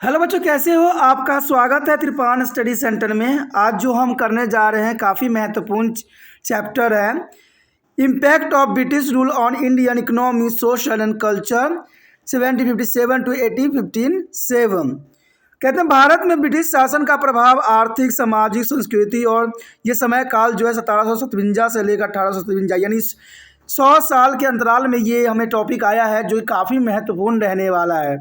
Hello बच्चों, कैसे हो? आपका स्वागत है त्रिपान स्टडी सेंटर में। आज जो हम करने जा रहे हैं काफ़ी महत्वपूर्ण चैप्टर है, impact of British rule on Indian economy, social and culture 1757 to 1857। कहते हैं भारत में ब्रिटिश शासन का प्रभाव आर्थिक, सामाजिक, संस्कृति और ये समय काल जो है 1757 से लेकर 1857 यानी 100 साल के अंतराल में ये हमें टॉपिक आया है जो काफ़ी महत्वपूर्ण रहने वाला है।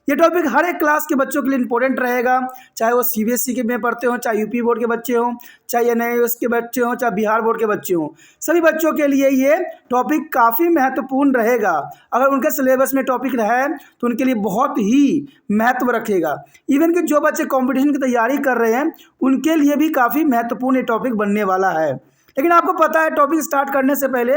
ये टॉपिक हर एक क्लास के बच्चों के लिए इंपॉर्टेंट रहेगा, चाहे वो सीबीएसई के में पढ़ते हों, चाहे यूपी बोर्ड के बच्चे हों, चाहे एनआईओएस के बच्चे हों, चाहे बिहार बोर्ड के बच्चे हों। सभी बच्चों के लिए ये टॉपिक काफ़ी महत्वपूर्ण रहेगा। अगर उनके सिलेबस में टॉपिक रहे तो उनके लिए बहुत ही महत्व रखेगा। इवन कि जो बच्चे कंपटीशन की तैयारी कर रहे हैं उनके लिए भी काफ़ी महत्वपूर्ण ये टॉपिक बनने वाला है। लेकिन आपको पता है, टॉपिक स्टार्ट करने से पहले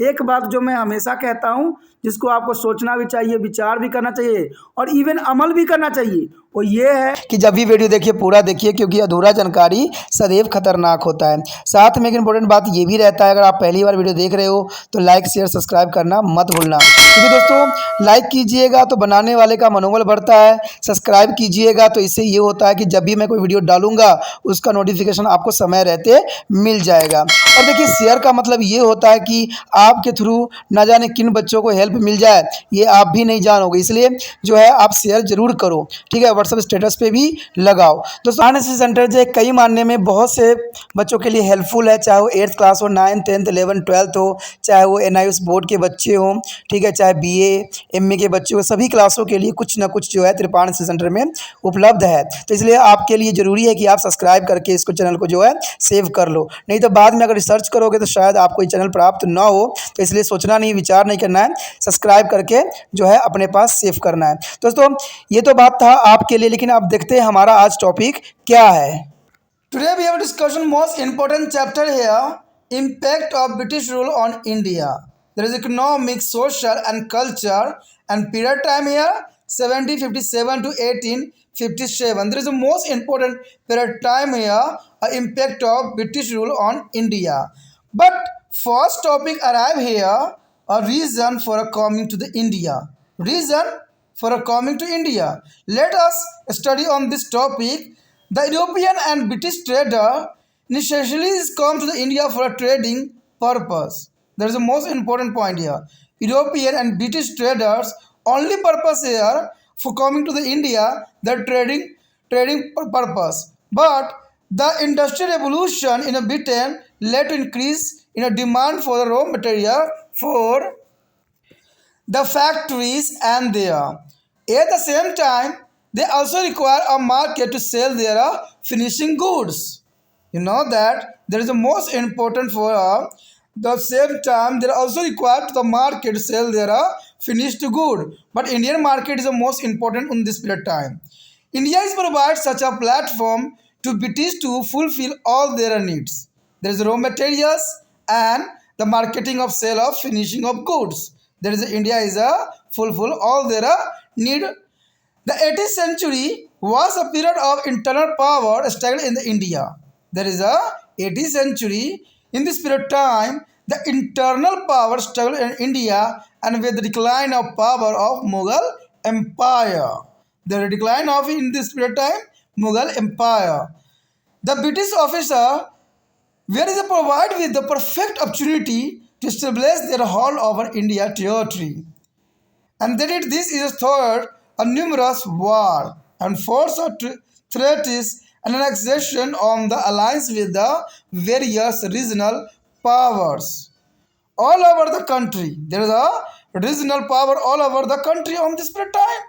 एक बात जो मैं हमेशा कहता हूँ, जिसको आपको सोचना भी चाहिए, विचार भी करना चाहिए और इवन अमल भी करना चाहिए, वो ये है कि जब भी वीडियो देखिए पूरा देखिए, क्योंकि अधूरा जानकारी सदैव खतरनाक होता है। साथ में एक इम्पोर्टेंट बात ये भी रहता है, अगर आप पहली बार वीडियो देख रहे हो तो लाइक शेयर सब्सक्राइब करना मत भूलना, क्योंकि दोस्तों लाइक कीजिएगा तो बनाने वाले का मनोबल बढ़ता है, सब्सक्राइब कीजिएगा तो इससे ये होता है कि जब भी मैं कोई वीडियो डालूंगा उसका नोटिफिकेशन आपको समय रहते मिल जाएगा। और देखिए शेयर का मतलब ये होता है कि आपके थ्रू ना जाने किन बच्चों को हेल्प मिल जाए, ये आप भी नहीं जानोगे, इसलिए जो है आप शेयर जरूर करो, ठीक है। व्हाट्सएप स्टेटस पे भी लगाओ। दोस्तों एनएसएस सेंटर जो है कई मानने में बहुत से बच्चों के लिए हेल्पफुल है, चाहे वो 8th क्लास हो, 9th 10th 11th 12th हो, चाहे वो एनआईओएस बोर्ड के बच्चे हों, ठीक है, चाहे बीए एमए के बच्चे हो, सभी क्लासों के लिए कुछ ना कुछ जो है त्रिपान एनएसएस सेंटर में उपलब्ध है। तो इसलिए आपके लिए ज़रूरी है कि आप सब्सक्राइब करके इसको चैनल को जो है सेव कर लो, नहीं तो बाद में अगर रिसर्च करोगे तो शायद आपको ये चैनल प्राप्त ना हो। तो इसलिए सोचना नहीं, विचार नहीं करना है, सब्सक्राइब करके जो है अपने पास सेव करना है। दोस्तों ये तो बात था आपके लिए, लेकिन अब देखते हैं हमारा आज टॉपिक क्या है। Today we have discussion most important chapter here, impact of British rule on India. There is economic, social and culture and period time here 1757 to 1857. There is the most important period time here, impact of British rule on India. But first topic arrive here, a reason for a coming to the India. Reason for a coming to India. Let us study on this topic. The European and British trader initially come to the India for a trading purpose. That is the most important point here. European and British traders only purpose here for coming to the India, their trading purpose. But the industrial revolution in Britain led to increase in a demand for the raw material for the factories and there. At the same time, they also require a market to sell their finishing goods. You know that there is the most important for the same time they are also required to the market to sell their finished good. But Indian market is the most important in this period time. India is provide such a platform to British to fulfill all their needs. There is raw materials and the marketing of sale of finishing of goods. There is India is a fulfill all their need. The 18th century was a period of internal power struggle in the India. There is a 18th century. In this period of time, the internal power struggle in India and with the decline of power of Mughal Empire. The decline of in this period of time Mughal Empire. The British officer where is provided with the perfect opportunity to establish their hold over India territory. And that it, this is third a numerous war and force of threats and annexation on the alliance with the various regional powers all over the country. There is a regional power all over the country on this period time.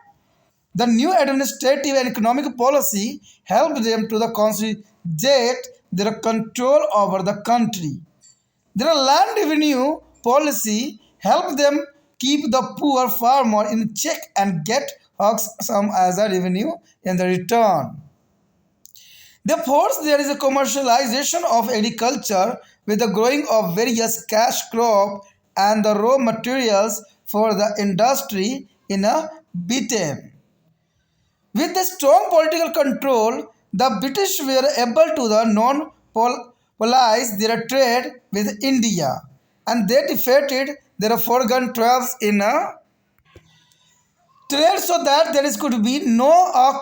The new administrative and economic policy helped them to the consolidate their control over the country. Their land revenue policy helped them keep the poor farmer in check and get some as a revenue in the return. Therefore, there is a commercialization of agriculture with the growing of various cash crop and the raw materials for the industry in a Britain. With the strong political control, the British were able to the non-polize their trade with India, and they defeated their foreign tribes in trade so that there is could be no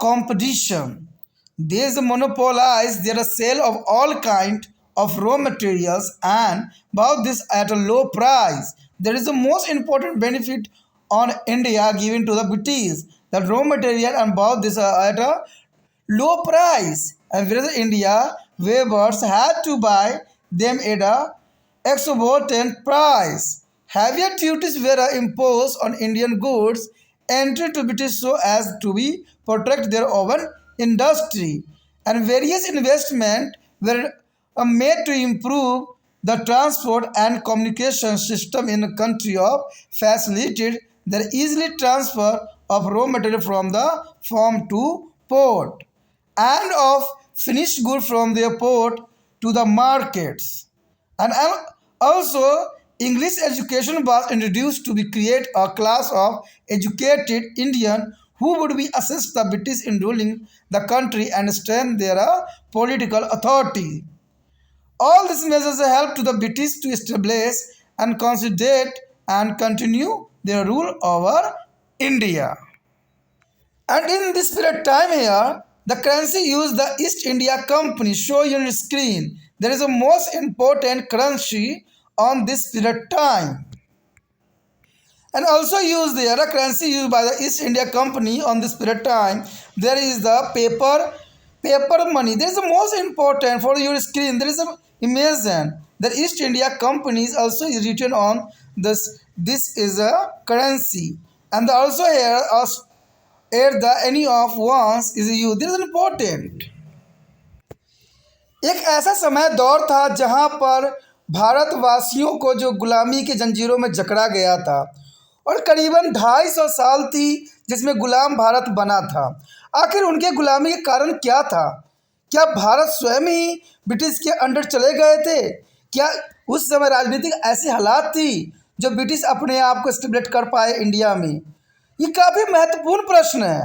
competition. These monopolize their sale of all kind of raw materials and bought this at a low price. There is the most important benefit on India given to the British, that raw material and bought this at a low price, and whereas India weavers had to buy them at a exorbitant price. Heavier duties were imposed on Indian goods entered to British so as to be protect their own industry, and various investments were made to improve the transport and communication system in a country of facilitated the easily transfer of raw material from the farm to port and of finished good from their port to the markets. And also English education was introduced to be create a class of educated Indian who would be assist the British in ruling the country and strengthen their political authority. All these measures helped to the British to establish and consolidate and continue their rule over India. And in this period time here, the currency used the East India Company show you on your screen. There is a most important currency on this period time. And also use the other currency used by the East India Company on this period time. There is the paper money. There is the most important for your screen. There is a imagine the East India Company is also written on this. This is a currency, and also here the any of ones is used. This is important. एक ऐसा समय दौर था जहां पर भारतवासियों को जो गुलामी के जंजीरों में जकड़ा गया था और करीबन 250 साल थी जिसमें गुलाम भारत बना था। आखिर उनके गुलामी के कारण क्या था? क्या भारत स्वयं ही ब्रिटिश के अंडर चले गए थे? क्या उस समय राजनीतिक ऐसी हालात थी जो ब्रिटिश अपने आप को स्टेबलेट कर पाए इंडिया में? ये काफ़ी महत्वपूर्ण प्रश्न है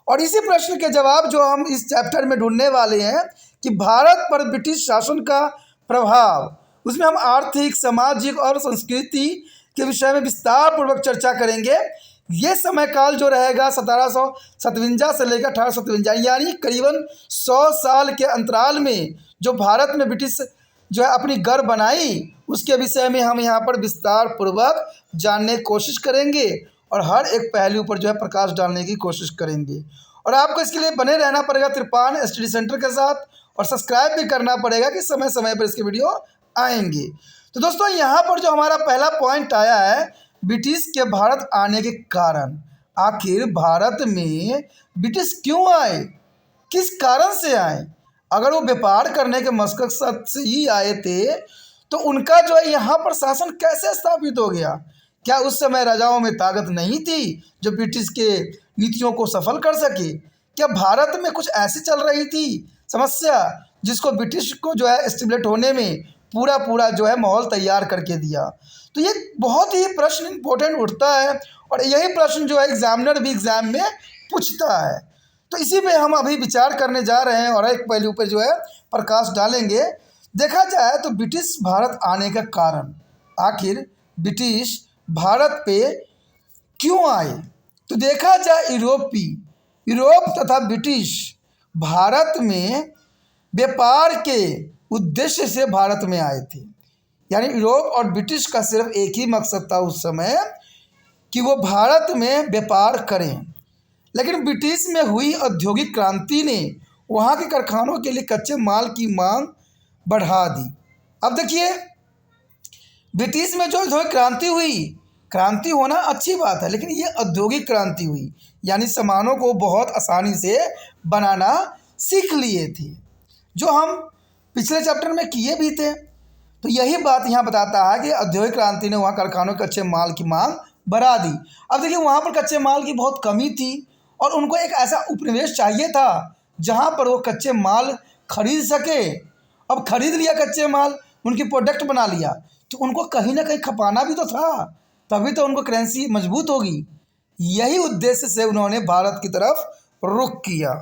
और इसी प्रश्न के जवाब जो हम इस चैप्टर में ढूंढने वाले हैं कि भारत पर ब्रिटिश शासन का प्रभाव, उसमें हम आर्थिक, सामाजिक और संस्कृति के विषय में विस्तार पूर्वक चर्चा करेंगे। ये समय काल जो रहेगा 1757 से लेकर 1857, यानी करीबन 100 साल के अंतराल में जो भारत में ब्रिटिश जो है अपनी घर बनाई, उसके विषय में हम यहाँ पर विस्तार पूर्वक जानने की कोशिश करेंगे और हर एक पहलू पर जो है प्रकाश डालने की कोशिश करेंगे। और आपको इसके लिए बने रहना पड़ेगा त्रिपान स्टडी सेंटर के साथ और सब्सक्राइब भी करना पड़ेगा कि समय समय पर इसके वीडियो आएंगे। तो दोस्तों यहाँ पर जो हमारा पहला पॉइंट आया है ब्रिटिश के भारत आने के कारण। आखिर भारत में ब्रिटिश क्यों आए, किस कारण से आए? अगर वो व्यापार करने के मकसद से ही आए थे तो उनका जो है यहाँ पर शासन कैसे स्थापित हो गया? क्या उस समय राजाओं में ताकत नहीं थी जो ब्रिटिश के नीतियों को सफल कर सके? क्या भारत में कुछ ऐसी चल रही थी समस्या जिसको ब्रिटिश को जो है एस्टेब्लिश होने में पूरा जो है माहौल तैयार करके दिया? तो ये बहुत ही प्रश्न इंपॉर्टेंट उठता है और यही प्रश्न जो है एग्जामिनर भी एग्जाम में पूछता है। तो इसी पे हम अभी विचार करने जा रहे हैं और एक पहलू पर जो है प्रकाश डालेंगे। देखा जाए तो ब्रिटिश भारत आने का कारण, आखिर ब्रिटिश भारत पे क्यों आए? तो देखा जाए यूरोप तथा ब्रिटिश भारत में व्यापार के उद्देश्य से भारत में आए थे। यानी यूरोप और ब्रिटिश का सिर्फ एक ही मकसद था उस समय कि वो भारत में व्यापार करें, लेकिन ब्रिटिश में हुई औद्योगिक क्रांति ने वहाँ के कारखानों के लिए कच्चे माल की मांग बढ़ा दी। अब देखिए ब्रिटिश में जो औद्योगिक क्रांति हुई, क्रांति होना अच्छी बात है, लेकिन ये औद्योगिक क्रांति हुई यानी सामानों को बहुत आसानी से बनाना सीख लिए थे, जो हम पिछले चैप्टर में किए भी थे। तो यही बात यहाँ बताता है कि औद्योगिक क्रांति ने वहाँ कारखानों के कच्चे माल की मांग बढ़ा दी। अब देखिए वहाँ पर कच्चे माल की बहुत कमी थी और उनको एक ऐसा उपनिवेश चाहिए था जहाँ पर वो कच्चे माल खरीद सके। अब खरीद लिया कच्चे माल, उनकी प्रोडक्ट बना लिया, तो उनको कहीं ना कहीं खपाना भी तो था, तभी तो उनको करेंसी मजबूत होगी। यही उद्देश्य से उन्होंने भारत की तरफ रुख किया।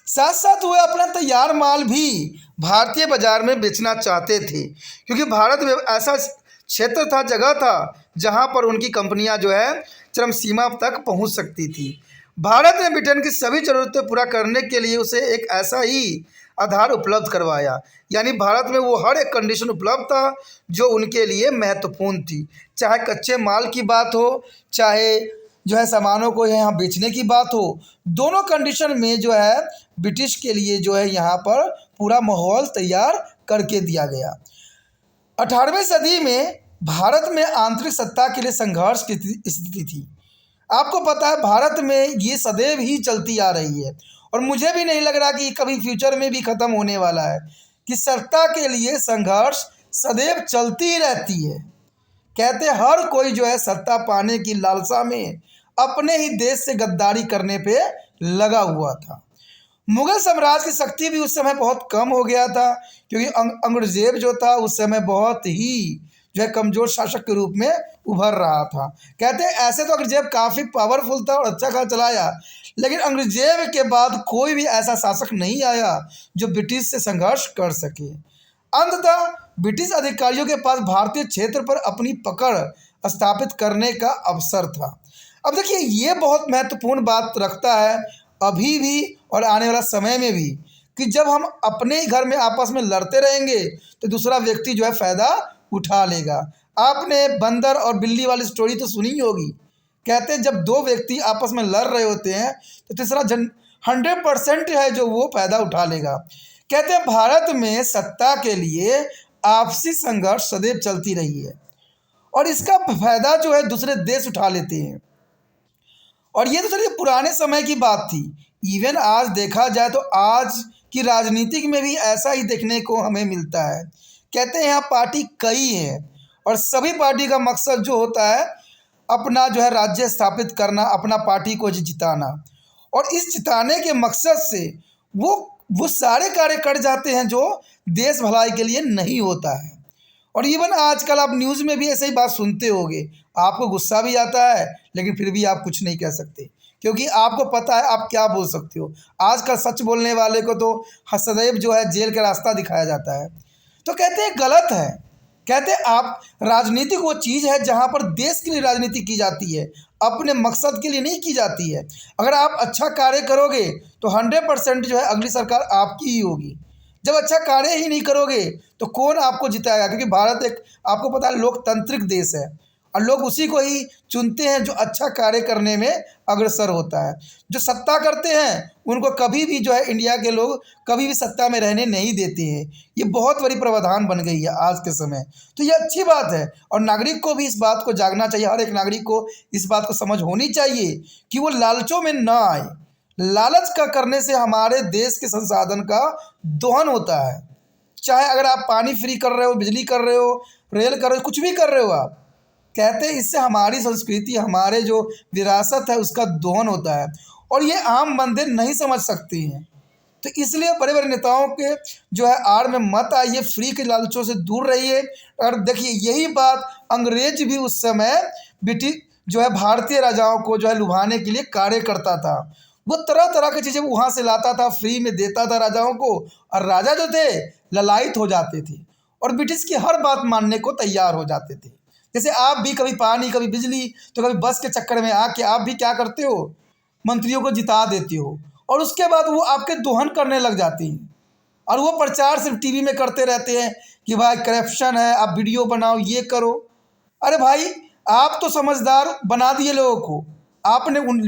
साथ साथ वो अपना तैयार माल भी भारतीय बाजार में बेचना चाहते थे, क्योंकि भारत में ऐसा क्षेत्र था, जगह था जहाँ पर उनकी कंपनियां जो है चरम सीमा तक पहुंच सकती थी। भारत ने ब्रिटेन की सभी ज़रूरतें पूरा करने के लिए उसे एक ऐसा ही आधार उपलब्ध करवाया, यानी भारत में वो हर एक कंडीशन उपलब्ध था जो उनके लिए महत्वपूर्ण थी। चाहे कच्चे माल की बात हो, चाहे जो है सामानों को यहाँ बेचने की बात हो, दोनों कंडीशन में जो है ब्रिटिश के लिए जो है यहाँ पर पूरा माहौल तैयार करके दिया गया। 18वीं सदी में भारत में आंतरिक सत्ता के लिए संघर्ष की स्थिति थी। आपको पता है भारत में ये सदैव ही चलती आ रही है और मुझे भी नहीं लग रहा कि कभी फ्यूचर में भी ख़त्म होने वाला है, कि सत्ता के लिए संघर्ष सदैव चलती ही रहती है। कहते हर कोई जो है सत्ता पाने की लालसा में अपने ही देश से गद्दारी करने पे लगा हुआ था। मुगल साम्राज्य की शक्ति भी उस समय बहुत कम हो गया था, क्योंकि औरंगजेब जो था उस समय बहुत ही जो है कमज़ोर शासक के रूप में उभर रहा था। कहते हैं ऐसे तो औरंगजेब काफ़ी पावरफुल था और अच्छा खासा चलाया, लेकिन औरंगजेब के बाद कोई भी ऐसा शासक नहीं आया जो ब्रिटिश से संघर्ष कर सके। अंततः ब्रिटिश अधिकारियों के पास भारतीय क्षेत्र पर अपनी पकड़ स्थापित करने का अवसर था। अब देखिए ये बहुत महत्वपूर्ण बात रखता है अभी भी और आने वाला समय में भी, कि जब हम अपने ही घर में आपस में लड़ते रहेंगे तो दूसरा व्यक्ति जो है फ़ायदा उठा लेगा। आपने बंदर और बिल्ली वाली स्टोरी तो सुनी ही होगी। कहते हैं जब दो व्यक्ति आपस में लड़ रहे होते हैं तो तीसरा 100% है जो वो फ़ायदा उठा लेगा। कहते हैं भारत में सत्ता के लिए आपसी संघर्ष सदैव चलती रही है और इसका फ़ायदा जो है दूसरे देश उठा लेते हैं। और ये तो चलिए पुराने समय की बात थी। इवन आज देखा जाए तो आज की राजनीतिक में भी ऐसा ही देखने को हमें मिलता है। कहते हैं यहाँ पार्टी कई हैं और सभी पार्टी का मकसद जो होता है अपना जो है राज्य स्थापित करना, अपना पार्टी को जिताना, और इस जिताने के मकसद से वो सारे कार्य कर जाते हैं जो देश भलाई के लिए नहीं होता है। और इवन आजकल आप न्यूज़ में भी ऐसे ही बात सुनते होंगे, आपको गुस्सा भी आता है लेकिन फिर भी आप कुछ नहीं कह सकते, क्योंकि आपको पता है आप क्या बोल सकते हो। आजकल सच बोलने वाले को तो सदैव जो है जेल का रास्ता दिखाया जाता है। तो कहते हैं गलत है। कहते हैं आप राजनीति वो चीज़ है जहाँ पर देश के लिए राजनीति की जाती है, अपने मकसद के लिए नहीं की जाती है। अगर आप अच्छा कार्य करोगे तो 100% जो है अगली सरकार आपकी ही होगी। जब अच्छा कार्य ही नहीं करोगे तो कौन आपको जिताएगा, क्योंकि भारत एक आपको पता है लोकतांत्रिक देश है और लोग उसी को ही चुनते हैं जो अच्छा कार्य करने में अग्रसर होता है। जो सत्ता करते हैं उनको कभी भी जो है इंडिया के लोग कभी भी सत्ता में रहने नहीं देते हैं। ये बहुत बड़ी प्रावधान बन गई है आज के समय। तो ये अच्छी बात है और नागरिक को भी इस बात को जागना चाहिए। हर एक नागरिक को इस बात को समझ होनी चाहिए कि वो लालचों में ना आए। लालच का करने से हमारे देश के संसाधन का दोहन होता है। चाहे अगर आप पानी फ्री कर रहे हो, बिजली कर रहे हो, रेल कर रहे हो, कुछ भी कर रहे हो, आप कहते हैं इससे हमारी संस्कृति, हमारे जो विरासत है उसका दोहन होता है और ये आम बंदे नहीं समझ सकते हैं। तो इसलिए बड़े बड़े नेताओं के जो है आड़ में मत आइए, फ्री के लालचों से दूर रहिए। और देखिए यही बात अंग्रेज भी उस समय ब्रिटिश जो है भारतीय राजाओं को जो है लुभाने के लिए कार्य करता था। वो तरह तरह की चीज़ें वहाँ से लाता था, फ्री में देता था राजाओं को, और राजा जो थे ललायत हो जाते थे और ब्रिटिश की हर बात मानने को तैयार हो जाते थे। जैसे आप भी कभी पानी, कभी बिजली, तो कभी बस के चक्कर में आके आप भी क्या करते हो, मंत्रियों को जिता देते हो और उसके बाद वो आपके दोहन करने लग जाती हैं और वो प्रचार सिर्फ टीवी में करते रहते हैं कि भाई करप्शन है, आप वीडियो बनाओ, ये करो। अरे भाई आप तो समझदार बना दिए लोगों को, आपने उन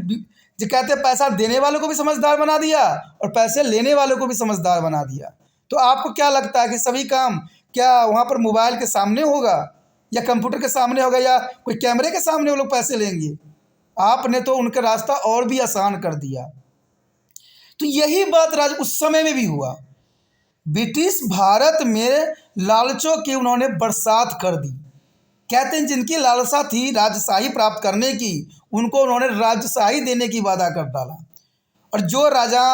जो कहते हैं पैसा देने वालों को भी समझदार बना दिया और पैसे लेने वालों को भी समझदार बना दिया। तो आपको क्या लगता है कि सभी काम क्या वहाँ पर मोबाइल के सामने होगा या कंप्यूटर के सामने होगा या कोई कैमरे के सामने वो लोग पैसे लेंगे? आपने तो उनका रास्ता और भी आसान कर दिया। तो यही बात उस समय में भी हुआ। ब्रिटिश भारत में लालचों की उन्होंने बरसात कर दी। कहते हैं जिनकी लालसा थी राजशाही प्राप्त करने की, उनको उन्होंने राजशाही देने की वादा कर डाला। और जो राजा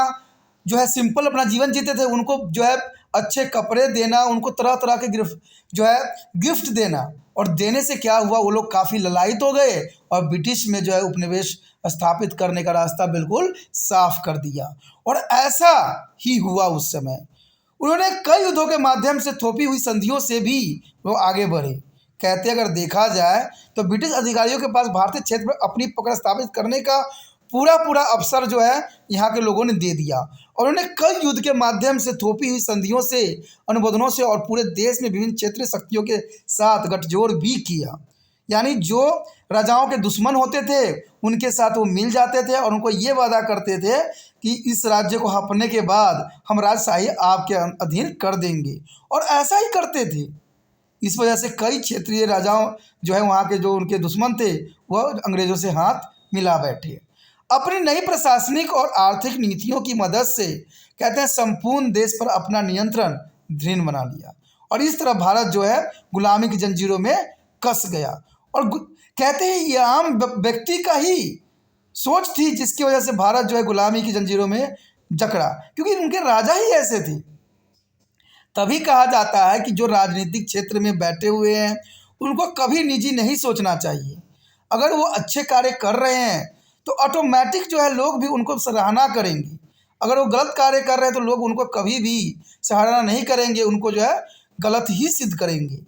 जो है सिंपल अपना जीवन जीते थे उनको जो है अच्छे कपड़े देना, उनको तरह तरह के गिफ्ट देना, और देने से क्या हुआ, वो लोग काफ़ी ललायत हो गए और ब्रिटिश में जो है उपनिवेश स्थापित करने का रास्ता बिल्कुल साफ कर दिया। और ऐसा ही हुआ उस समय। उन्होंने कई युद्धों के माध्यम से थोपी हुई संधियों से भी वो आगे बढ़े। कहते अगर देखा जाए तो ब्रिटिश अधिकारियों के पास भारतीय क्षेत्र में अपनी पकड़ स्थापित करने का पूरा पूरा अवसर जो है यहाँ के लोगों ने दे दिया, और उन्होंने कई युद्ध के माध्यम से, थोपी हुई संधियों से, अनुबंधों से और पूरे देश में विभिन्न क्षेत्रीय शक्तियों के साथ गठजोड़ भी किया। यानी जो राजाओं के दुश्मन होते थे उनके साथ वो मिल जाते थे और उनको ये वादा करते थे कि इस राज्य को हड़पने के बाद हम राजशाही आपके अधीन कर देंगे, और ऐसा ही करते थे। इस वजह से कई क्षेत्रीय राजाओं जो है वहाँ के जो उनके दुश्मन थे वह अंग्रेज़ों से हाथ मिला बैठे। अपनी नई प्रशासनिक और आर्थिक नीतियों की मदद से कहते हैं संपूर्ण देश पर अपना नियंत्रण दृढ़ बना लिया, और इस तरह भारत जो है गुलामी की जंजीरों में कस गया। और कहते हैं ये आम व्यक्ति का ही सोच थी जिसकी वजह से भारत जो है गुलामी की जंजीरों में जकड़ा, क्योंकि उनके राजा ही ऐसे थे। तभी कहा जाता है कि जो राजनीतिक क्षेत्र में बैठे हुए हैं उनको कभी निजी नहीं सोचना चाहिए। अगर वो अच्छे कार्य कर रहे हैं तो ऑटोमेटिक जो है लोग भी उनको सराहना करेंगे। अगर वो गलत कार्य कर रहे हैं तो लोग उनको कभी भी सराहना नहीं करेंगे, उनको जो है गलत ही सिद्ध करेंगे।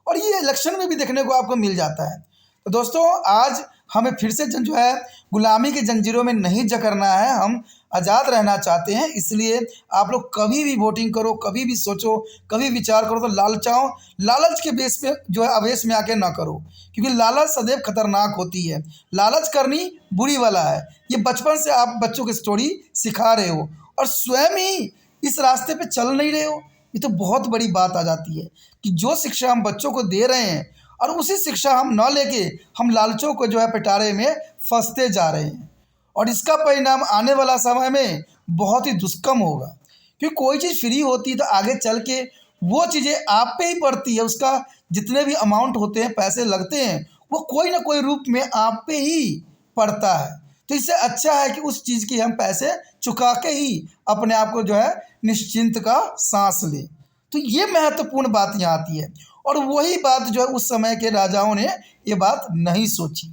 और ये इलेक्शन में भी देखने को आपको मिल जाता है। तो दोस्तों आज हमें फिर से जो है गुलामी की जंजीरों में नहीं जकड़ना है, हम आज़ाद रहना चाहते हैं। इसलिए आप लोग कभी भी वोटिंग करो, कभी भी सोचो, कभी विचार करो तो लालच के बेस पे जो है आवेश में आके ना करो, क्योंकि लालच सदैव खतरनाक होती है। लालच करनी बुरी वाला है। ये बचपन से आप बच्चों की स्टोरी सिखा रहे हो और स्वयं ही इस रास्ते पे चल नहीं रहे हो। ये तो बहुत बड़ी बात आ जाती है कि जो शिक्षा हम बच्चों को दे रहे हैं और उसी शिक्षा हम न लेके हम लालचों को जो है पिटारे में फंसते जा रहे हैं, और इसका परिणाम आने वाला समय में बहुत ही दुष्कर्म होगा। क्योंकि कोई चीज़ फ्री होती है तो आगे चल के वो चीज़ें आप पे ही पड़ती है, उसका जितने भी अमाउंट होते हैं, पैसे लगते हैं, वो कोई ना कोई रूप में आप पे ही पड़ता है। तो इससे अच्छा है कि उस चीज़ की हम पैसे चुका के ही अपने आप को जो है निश्चिंत का सांस लें। तो ये महत्वपूर्ण बात यहाँ आती है, और वही बात जो है उस समय के राजाओं ने ये बात नहीं सोची,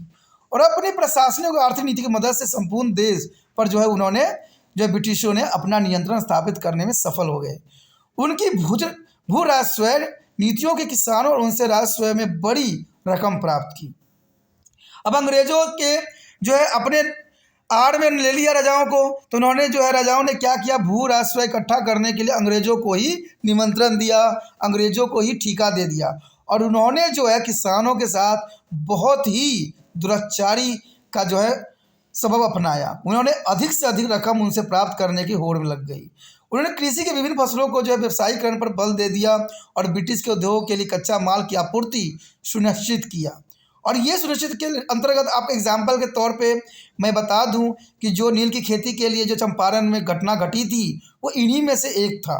और अपनी प्रशासनिक और आर्थिक नीति की मदद से संपूर्ण देश पर जो है उन्होंने जो है ब्रिटिशों ने अपना नियंत्रण स्थापित करने में सफल हो गए। उनकी भू राजस्व नीतियों के किसानों और उनसे राजस्व में बड़ी रकम प्राप्त की। अब अंग्रेजों के जो है अपने आड़ में ले लिया राजाओं को, तो उन्होंने जो है राजाओं ने क्या किया, भू राजस्व इकट्ठा करने के लिए अंग्रेजों को ही निमंत्रण दिया, अंग्रेजों को ही ठेका दे दिया, और उन्होंने जो है किसानों के साथ बहुत ही दुराचारी का जो है सबब अपनाया। उन्होंने अधिक से अधिक रकम उनसे प्राप्त करने की होड़ में लग गई। उन्होंने कृषि के विभिन्न फसलों को जो है व्यवसायीकरण पर बल दे दिया और ब्रिटिश के उद्योग के लिए कच्चा माल की आपूर्ति सुनिश्चित किया। और ये सुनिश्चित के अंतर्गत आप एग्जाम्पल के तौर पे मैं बता दूं कि जो नील की खेती के लिए जो चंपारण में घटना घटी थी वो इन्हीं में से एक था।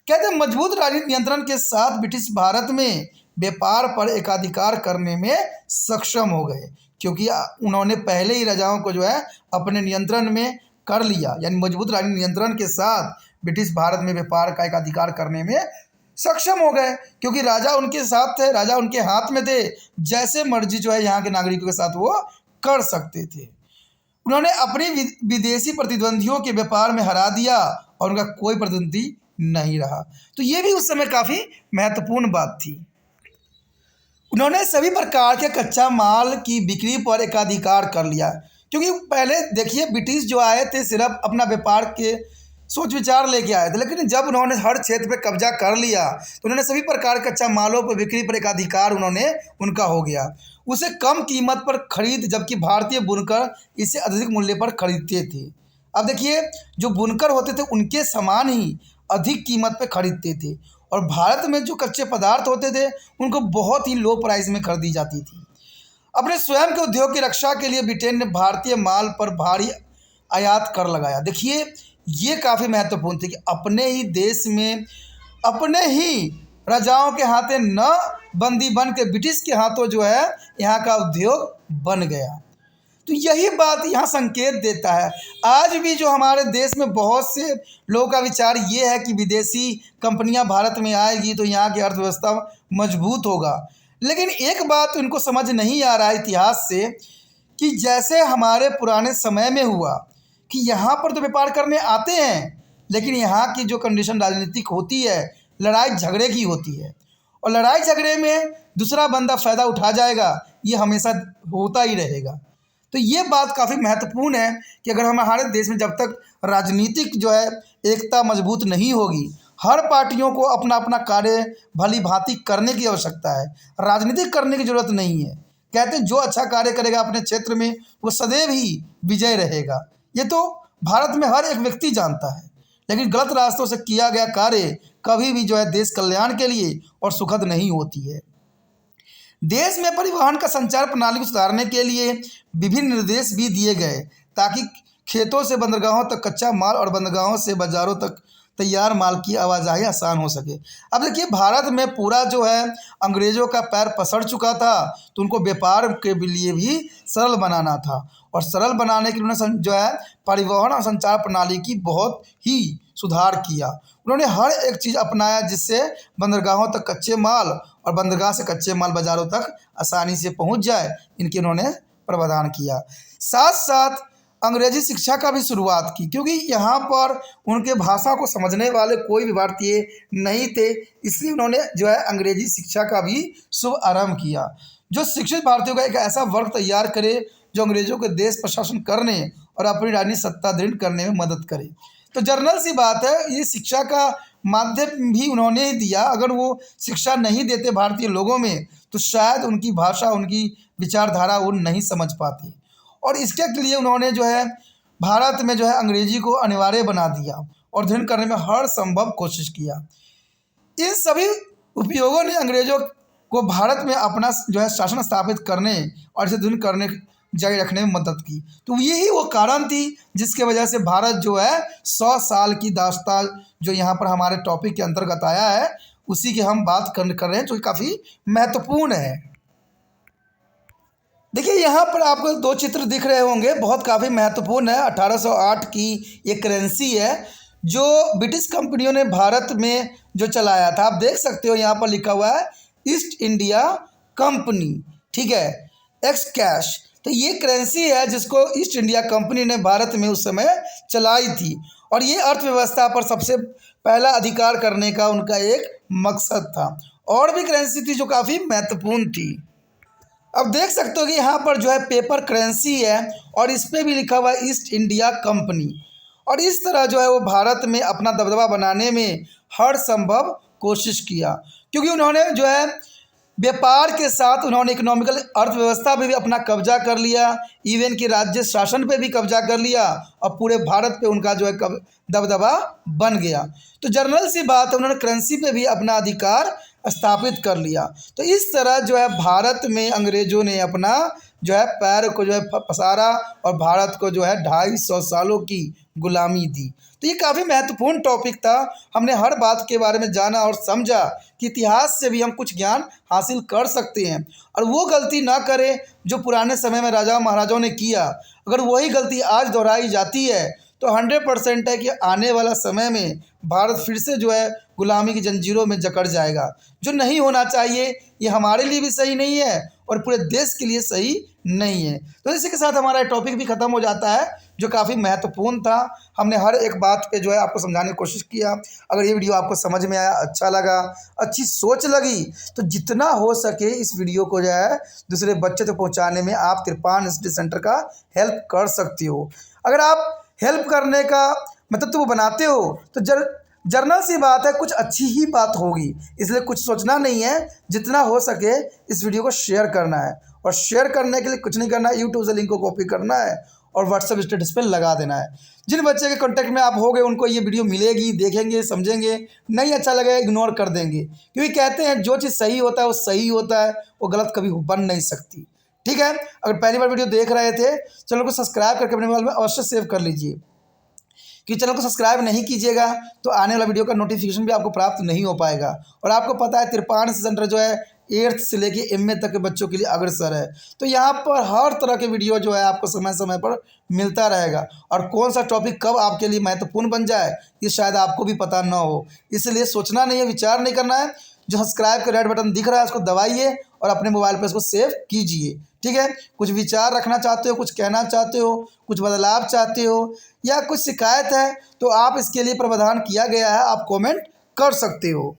कहते हैं मजबूत राजनीतिक नियंत्रण के साथ ब्रिटिश भारत में व्यापार पर एकाधिकार करने में सक्षम हो गए, क्योंकि उन्होंने पहले ही राजाओं को जो है अपने नियंत्रण में कर लिया। यानी मजबूत राजनीतिक नियंत्रण के साथ ब्रिटिश भारत में व्यापार का एकाधिकार करने में सक्षम हो गए, क्योंकि राजा उनके साथ थे, राजा उनके हाथ में थे, जैसे मर्जी जो है यहाँ के नागरिकों के साथ वो कर सकते थे। उन्होंने अपनी विदेशी प्रतिद्वंदियों के व्यापार में हरा दिया और उनका कोई प्रतिद्वंदी नहीं रहा। तो ये भी उस समय काफ़ी महत्वपूर्ण बात थी। उन्होंने सभी प्रकार के कच्चा माल की बिक्री पर एकाधिकार कर लिया, क्योंकि पहले देखिए ब्रिटिश जो आए थे सिर्फ अपना व्यापार के सोच विचार लेके आए थे, लेकिन जब उन्होंने हर क्षेत्र पे कब्जा कर लिया तो उन्होंने सभी प्रकार के कच्चा मालों पर बिक्री पर एकाधिकार उनका हो गया। उसे कम कीमत पर खरीद, जबकि भारतीय बुनकर इसे अधिक मूल्य पर खरीदते थे। अब देखिए जो बुनकर होते थे उनके सामान ही अधिक कीमत पर खरीदते थे, और भारत में जो कच्चे पदार्थ होते थे उनको बहुत ही लो प्राइस में खरीदी जाती थी। अपने स्वयं के उद्योग की रक्षा के लिए ब्रिटेन ने भारतीय माल पर भारी आयात कर लगाया। देखिए ये काफ़ी महत्वपूर्ण थी कि अपने ही देश में अपने ही राजाओं के हाथे न बंदी बन के ब्रिटिश के हाथों जो है यहाँ का उद्योग बन गया। तो यही बात यहाँ संकेत देता है। आज भी जो हमारे देश में बहुत से लोगों का विचार ये है कि विदेशी कंपनियाँ भारत में आएगी तो यहाँ की अर्थव्यवस्था मजबूत होगा, लेकिन एक बात उनको समझ नहीं आ रहा है इतिहास से कि जैसे हमारे पुराने समय में हुआ कि यहाँ पर तो व्यापार करने आते हैं, लेकिन यहाँ की जो कंडीशन राजनीतिक होती है लड़ाई झगड़े की होती है, और लड़ाई झगड़े में दूसरा बंदा फ़ायदा उठा जाएगा, ये हमेशा होता ही रहेगा। तो ये बात काफ़ी महत्वपूर्ण है कि अगर हमारे देश में जब तक राजनीतिक जो है एकता मजबूत नहीं होगी, हर पार्टियों को अपना अपना कार्य भली भांति करने की आवश्यकता है, राजनीतिक करने की ज़रूरत नहीं है। कहते हैं जो अच्छा कार्य करेगा अपने क्षेत्र में वो सदैव ही विजय रहेगा। ये तो भारत में हर एक व्यक्ति जानता है, लेकिन गलत रास्तों से किया गया कार्य कभी भी जो है देश कल्याण के लिए और सुखद नहीं होती है। देश में परिवहन का संचार प्रणाली को सुधारने के लिए विभिन्न निर्देश भी दिए गए ताकि खेतों से बंदरगाहों तक कच्चा माल और बंदरगाहों से बाजारों तक तैयार माल की आवाजाही आसान हो सके। अब देखिए भारत में पूरा जो है अंग्रेज़ों का पैर पसर चुका था, तो उनको व्यापार के लिए भी सरल बनाना था और सरल बनाने के लिए उन्होंने जो है परिवहन और संचार प्रणाली की बहुत ही सुधार किया। उन्होंने हर एक चीज़ अपनाया जिससे बंदरगाहों तक कच्चे माल और बंदरगाह से कच्चे माल बाज़ारों तक आसानी से पहुंच जाए, इनके उन्होंने प्रावधान किया। साथ साथ अंग्रेजी शिक्षा का भी शुरुआत की, क्योंकि यहाँ पर उनके भाषा को समझने वाले कोई भी भारतीय नहीं थे, इसलिए उन्होंने जो है अंग्रेजी शिक्षा का भी शुभ आरंभ किया, जो शिक्षित भारतीयों का एक ऐसा वर्ग तैयार करे जो अंग्रेज़ों के देश प्रशासन करने और अपनी राजनीतिक सत्ता दृढ़ करने में मदद करे। तो जर्नल सी बात है, ये शिक्षा का माध्यम भी उन्होंने ही दिया। अगर वो शिक्षा नहीं देते भारतीय लोगों में तो शायद उनकी भाषा, उनकी विचारधारा वो नहीं समझ पाते, और इसके लिए उन्होंने जो है भारत में जो है अंग्रेजी को अनिवार्य बना दिया और दृढ़ करने में हर संभव कोशिश किया। इन सभी उपयोगों ने अंग्रेज़ों को भारत में अपना जो है शासन स्थापित करने और इसे दृढ़ करने जारी रखने में मदद की। तो यही वो कारण थी जिसके वजह से भारत जो है 100 साल की दास्तान जो यहाँ पर हमारे टॉपिक के अंतर्गत आया है, उसी की हम बात कर रहे हैं, जो काफ़ी महत्वपूर्ण है। देखिए यहाँ पर आपको 2 चित्र दिख रहे होंगे, बहुत काफ़ी महत्वपूर्ण है। 1808 की ये करेंसी है जो ब्रिटिश कंपनियों ने भारत में जो चलाया था। आप देख सकते हो यहाँ पर लिखा हुआ है ईस्ट इंडिया कंपनी, ठीक है, एक्स कैश। तो ये करेंसी है जिसको ईस्ट इंडिया कंपनी ने भारत में उस समय चलाई थी, और ये अर्थव्यवस्था पर सबसे पहला अधिकार करने का उनका एक मकसद था। और भी करेंसी थी जो काफ़ी महत्वपूर्ण थी। अब देख सकते हो कि यहाँ पर जो है पेपर करेंसी है और इस पर भी लिखा हुआ है ईस्ट इंडिया कंपनी, और इस तरह जो है वो भारत में अपना दबदबा बनाने में हर संभव कोशिश किया, क्योंकि उन्होंने जो है व्यापार के साथ उन्होंने इकोनॉमिकल अर्थव्यवस्था पे भी अपना कब्जा कर लिया, इवन कि राज्य शासन पे भी कब्जा कर लिया, और पूरे भारत पे उनका जो है दबदबा बन गया। तो जर्नल सी बात है, उन्होंने करेंसी पे भी अपना अधिकार स्थापित कर लिया। तो इस तरह जो है भारत में अंग्रेज़ों ने अपना जो है पैर को जो है पसारा और भारत को जो है 250 सालों की गुलामी दी। तो ये काफ़ी महत्वपूर्ण टॉपिक था। हमने हर बात के बारे में जाना और समझा कि इतिहास से भी हम कुछ ज्ञान हासिल कर सकते हैं, और वो गलती ना करें जो पुराने समय में राजा महाराजाओं ने किया। अगर वही गलती आज दोहराई जाती है तो 100% है कि आने वाला समय में भारत फिर से जो है गुलामी की जंजीरों में जकड़ जाएगा, जो नहीं होना चाहिए। ये हमारे लिए भी सही नहीं है और पूरे देश के लिए सही नहीं है। तो इसी के साथ हमारा टॉपिक भी ख़त्म हो जाता है, जो काफ़ी महत्वपूर्ण था। हमने हर एक बात पे जो है आपको समझाने की कोशिश किया। अगर ये वीडियो आपको समझ में आया, अच्छा लगा, अच्छी सोच लगी, तो जितना हो सके इस वीडियो को जो है दूसरे बच्चे तक पहुँचाने में आप तिरपान स्टडी सेंटर का हेल्प कर सकती हो। अगर आप हेल्प करने का मतलब तो वो बनाते हो तो जर्नल सी बात है, कुछ अच्छी ही बात होगी, इसलिए कुछ सोचना नहीं है। जितना हो सके इस वीडियो को शेयर करना है, और शेयर करने के लिए कुछ नहीं करना है, यूट्यूब से लिंक को कॉपी करना है और व्हाट्सएप स्टेटस पे लगा देना है। जिन बच्चे के कॉन्टैक्ट में आप होगे उनको ये वीडियो मिलेगी, देखेंगे, समझेंगे, नहीं अच्छा लगेगा इग्नोर कर देंगे, क्योंकि कहते हैं जो चीज़ सही होता है वो सही होता है, वो गलत कभी बन नहीं सकती। ठीक है, अगर पहली बार वीडियो देख रहे थे चैनल को सब्सक्राइब करके अपने मोबाइल में अवश्य सेव कर लीजिए, कि चैनल को सब्सक्राइब नहीं कीजिएगा तो आने वाला वीडियो का नोटिफिकेशन भी आपको प्राप्त नहीं हो पाएगा। और आपको पता है तिरपान सेंटर जो है 8th से लेके MA तक के बच्चों के लिए अग्रसर है, तो यहाँ पर हर तरह के वीडियो जो है आपको समय समय पर मिलता रहेगा, और कौन सा टॉपिक कब आपके लिए महत्वपूर्ण बन जाए ये शायद आपको भी पता ना हो। इसलिए सोचना नहीं है, विचार नहीं करना है, जो सब्सक्राइब का रेड बटन दिख रहा है उसको दबाइए और अपने मोबाइल पर इसको सेव कीजिए। ठीक है, कुछ विचार रखना चाहते हो, कुछ कहना चाहते हो, कुछ बदलाव चाहते हो, या कुछ शिकायत है तो आप इसके लिए प्रावधान किया गया है, आप कमेंट कर सकते हो।